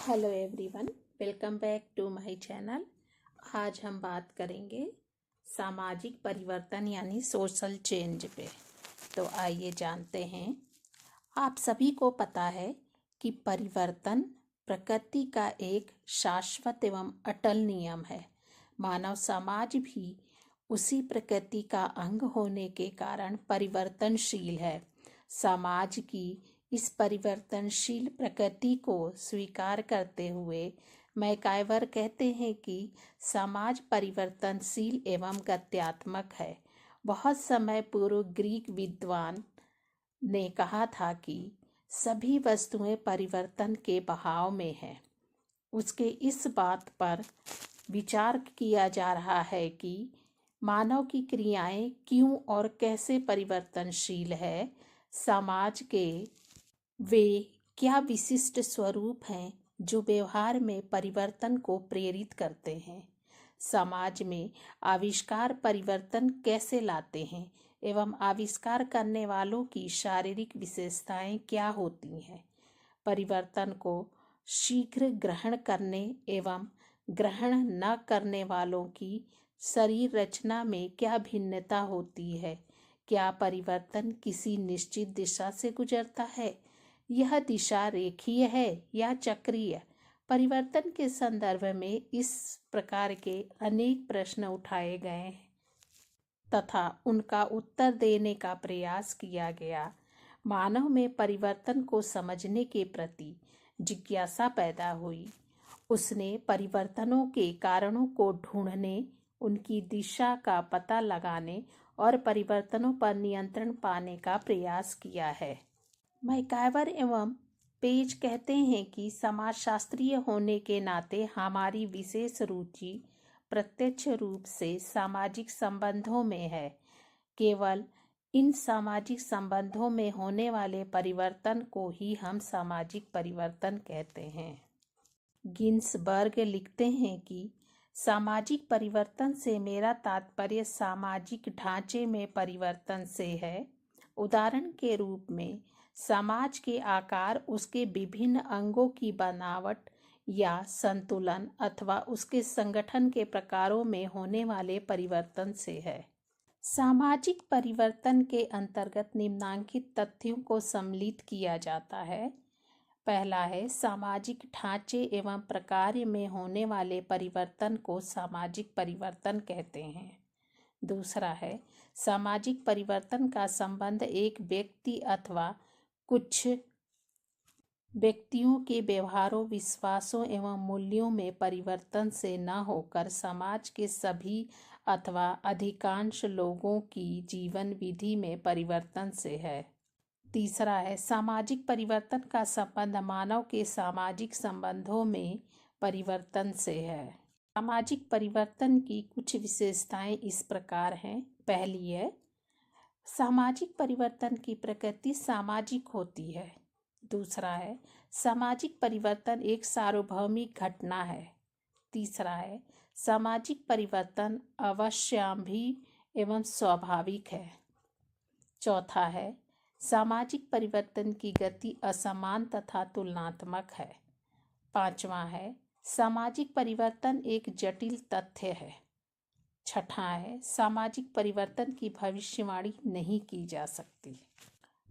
Hello everyone, welcome back to my channel. आज हम बात करेंगे सामाजिक परिवर्तन यानी सोशल चेंज पे। तो आइए जानते हैं। आप सभी को पता है कि परिवर्तन प्रकृति का एक शाश्वत एवं अटल नियम है। मानव समाज भी उसी प्रकृति का अंग होने के कारण परिवर्तनशील है। समाज की इस परिवर्तनशील प्रकृति को स्वीकार करते हुए मैकाइवर कहते हैं कि समाज परिवर्तनशील एवं गत्यात्मक है। बहुत समय पूर्व ग्रीक विद्वान ने कहा था कि सभी वस्तुएं परिवर्तन के बहाव में हैं। उसके इस बात पर विचार किया जा रहा है कि मानव की क्रियाएं क्यों और कैसे परिवर्तनशील है। समाज के वे क्या विशिष्ट स्वरूप हैं जो व्यवहार में परिवर्तन को प्रेरित करते हैं। समाज में आविष्कार परिवर्तन कैसे लाते हैं एवं आविष्कार करने वालों की शारीरिक विशेषताएं क्या होती हैं। परिवर्तन को शीघ्र ग्रहण करने एवं ग्रहण न करने वालों की शरीर रचना में क्या भिन्नता होती है। क्या परिवर्तन किसी निश्चित दिशा से गुजरता है? यह दिशा रेखीय है या चक्रीय? परिवर्तन के संदर्भ में इस प्रकार के अनेक प्रश्न उठाए गए हैं तथा उनका उत्तर देने का प्रयास किया गया। मानव में परिवर्तन को समझने के प्रति जिज्ञासा पैदा हुई। उसने परिवर्तनों के कारणों को ढूंढने, उनकी दिशा का पता लगाने और परिवर्तनों पर नियंत्रण पाने का प्रयास किया है। मैकाइवर एवं पेज कहते हैं कि समाजशास्त्रीय होने के नाते हमारी विशेष रुचि प्रत्यक्ष रूप से सामाजिक संबंधों में है। केवल इन सामाजिक संबंधों में होने वाले परिवर्तन को ही हम सामाजिक परिवर्तन कहते हैं। गिन्सबर्ग लिखते हैं कि सामाजिक परिवर्तन से मेरा तात्पर्य सामाजिक ढांचे में परिवर्तन से है। उदाहरण के रूप में समाज के आकार, उसके विभिन्न अंगों की बनावट या संतुलन अथवा उसके संगठन के प्रकारों में होने वाले परिवर्तन से है। सामाजिक परिवर्तन के अंतर्गत निम्नांकित तथ्यों को सम्मिलित किया जाता है। पहला है, सामाजिक ढांचे एवं प्रकार में होने वाले परिवर्तन को सामाजिक परिवर्तन कहते हैं। दूसरा है, सामाजिक परिवर्तन का संबंध एक व्यक्ति अथवा कुछ व्यक्तियों के व्यवहारों, विश्वासों एवं मूल्यों में परिवर्तन से न होकर समाज के सभी अथवा अधिकांश लोगों की जीवन विधि में परिवर्तन से है। तीसरा है, सामाजिक परिवर्तन का संबंध मानव के सामाजिक संबंधों में परिवर्तन से है। सामाजिक परिवर्तन की कुछ विशेषताएं इस प्रकार हैं। पहली है, सामाजिक परिवर्तन की प्रकृति सामाजिक होती है। दूसरा है, सामाजिक परिवर्तन एक सार्वभौमिक घटना है। तीसरा है, सामाजिक परिवर्तन अवश्याम्भी एवं स्वाभाविक है। चौथा है, सामाजिक परिवर्तन की गति असमान तथा तुलनात्मक है। पांचवा है, सामाजिक परिवर्तन एक जटिल तथ्य है। छठा है, सामाजिक परिवर्तन की भविष्यवाणी नहीं की जा सकती।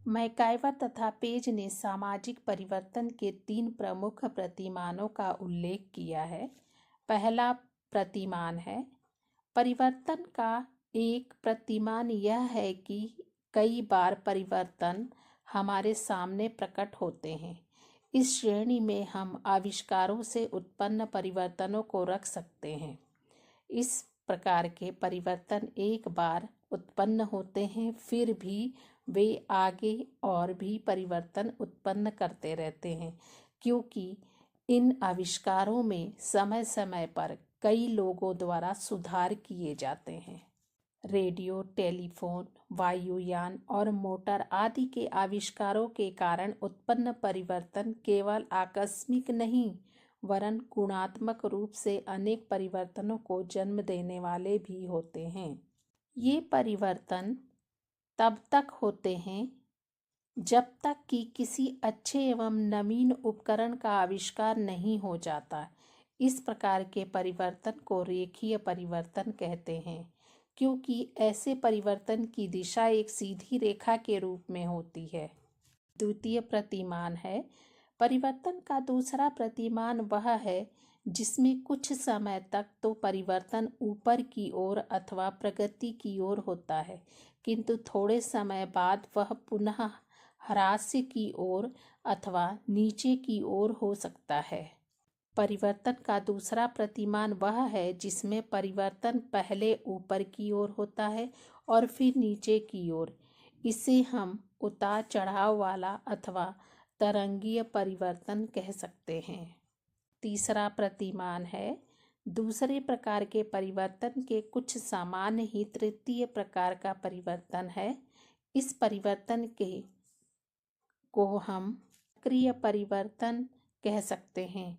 मैकाइवर तथा पेज ने सामाजिक परिवर्तन के 3 प्रमुख प्रतिमानों का उल्लेख किया है। पहला प्रतिमान है, परिवर्तन का एक प्रतिमान यह है कि कई बार परिवर्तन हमारे सामने प्रकट होते हैं। इस श्रेणी में हम आविष्कारों से उत्पन्न परिवर्तनों को रख सकते हैं। इस प्रकार के परिवर्तन एक बार उत्पन्न होते हैं, फिर भी वे आगे और भी परिवर्तन उत्पन्न करते रहते हैं, क्योंकि इन आविष्कारों में समय समय पर कई लोगों द्वारा सुधार किए जाते हैं। रेडियो, टेलीफोन, वायुयान और मोटर आदि के आविष्कारों के कारण उत्पन्न परिवर्तन केवल आकस्मिक नहीं वरन गुणात्मक रूप से अनेक परिवर्तनों को जन्म देने वाले भी होते हैं। ये परिवर्तन तब तक होते हैं जब तक कि किसी अच्छे एवं नवीन उपकरण का आविष्कार नहीं हो जाता। इस प्रकार के परिवर्तन को रेखीय परिवर्तन कहते हैं, क्योंकि ऐसे परिवर्तन की दिशा एक सीधी रेखा के रूप में होती है। द्वितीय प्रतिमान है। परिवर्तन का दूसरा प्रतिमान वह है जिसमें कुछ समय तक तो परिवर्तन ऊपर की ओर अथवा प्रगति की ओर होता है, किंतु थोड़े समय बाद वह पुनः ह्रास की ओर अथवा नीचे की ओर हो सकता है। परिवर्तन का दूसरा प्रतिमान वह है जिसमें परिवर्तन पहले ऊपर की ओर होता है और फिर नीचे की ओर। इसे हम उतार चढ़ाव वाला अथवा तरंगीय परिवर्तन कह सकते हैं। तीसरा प्रतिमान है। दूसरे प्रकार के परिवर्तन के कुछ सामान्य ही तृतीय प्रकार का परिवर्तन है। इस परिवर्तन को हम चक्रीय परिवर्तन कह सकते हैं।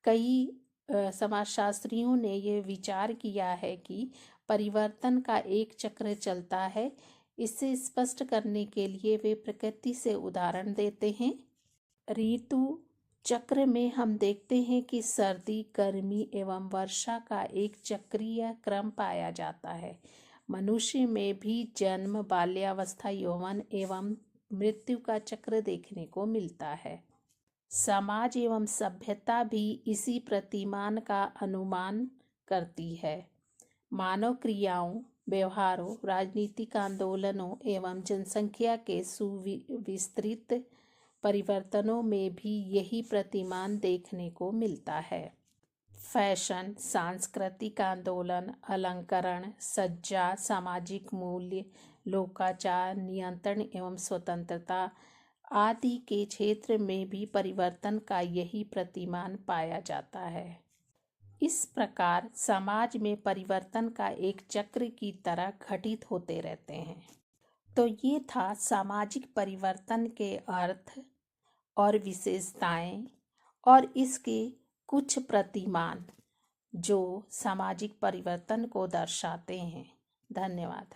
कई समाजशास्त्रियों ने यह विचार किया है कि परिवर्तन का एक चक्र चलता है। इसे स्पष्ट करने के लिए वे प्रकृति से उदाहरण देते हैं। ऋतु चक्र में हम देखते हैं कि सर्दी, गर्मी एवं वर्षा का एक चक्रीय क्रम पाया जाता है। मनुष्य में भी जन्म, बाल्यावस्था, यौवन एवं मृत्यु का चक्र देखने को मिलता है। समाज एवं सभ्यता भी इसी प्रतिमान का अनुमान करती है। मानव क्रियाओं, व्यवहारों, राजनीतिक आंदोलनों एवं जनसंख्या के सुविस्तृत परिवर्तनों में भी यही प्रतिमान देखने को मिलता है। फैशन, सांस्कृतिक आंदोलन, अलंकरण, सज्जा, सामाजिक मूल्य, लोकाचार, नियंत्रण एवं स्वतंत्रता आदि के क्षेत्र में भी परिवर्तन का यही प्रतिमान पाया जाता है। इस प्रकार समाज में परिवर्तन का एक चक्र की तरह घटित होते रहते हैं। तो ये था सामाजिक परिवर्तन के अर्थ और विशेषताएं और इसके कुछ प्रतिमान जो सामाजिक परिवर्तन को दर्शाते हैं। धन्यवाद।